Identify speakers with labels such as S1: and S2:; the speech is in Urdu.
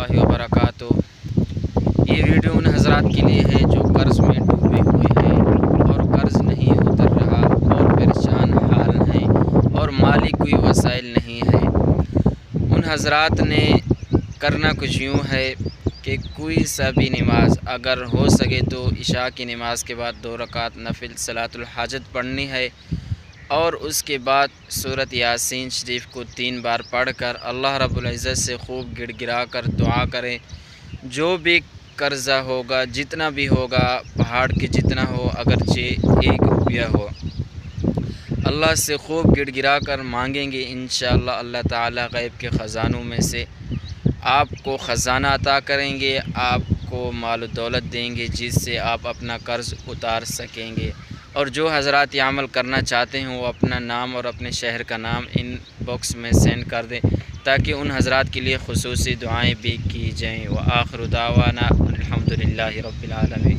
S1: اللہ وبرکاتہ۔ یہ ویڈیو ان حضرات کے لیے ہے جو قرض میں ڈوبے ہوئے ہیں اور قرض نہیں اتر رہا اور پریشان حال ہیں اور مالی کوئی وسائل نہیں ہے۔ ان حضرات نے کرنا کچھ یوں ہے کہ کوئی سا بھی نماز اگر ہو سکے تو عشاء کی نماز کے بعد 2 رکعت نفل صلاۃ الحاجت پڑھنی ہے، اور اس کے بعد سورۃ یاسین شریف کو 3 بار پڑھ کر اللہ رب العزت سے خوب گڑ گڑا کر دعا کریں۔ جو بھی قرضہ ہوگا، جتنا بھی ہوگا، پہاڑ کے جتنا ہو، اگرچہ 1 روپیہ ہو، اللہ سے خوب گڑ گڑا کر مانگیں گے، انشاءاللہ اللہ تعالیٰ غیب کے خزانوں میں سے آپ کو خزانہ عطا کریں گے، آپ کو مال و دولت دیں گے، جس سے آپ اپنا قرض اتار سکیں گے۔ اور جو حضرات یہ عمل کرنا چاہتے ہیں وہ اپنا نام اور اپنے شہر کا نام ان باکس میں سینڈ کر دیں تاکہ ان حضرات کے لیے خصوصی دعائیں بھی کی جائیں۔ وآخر دعوانا الحمدللہ رب العالمین۔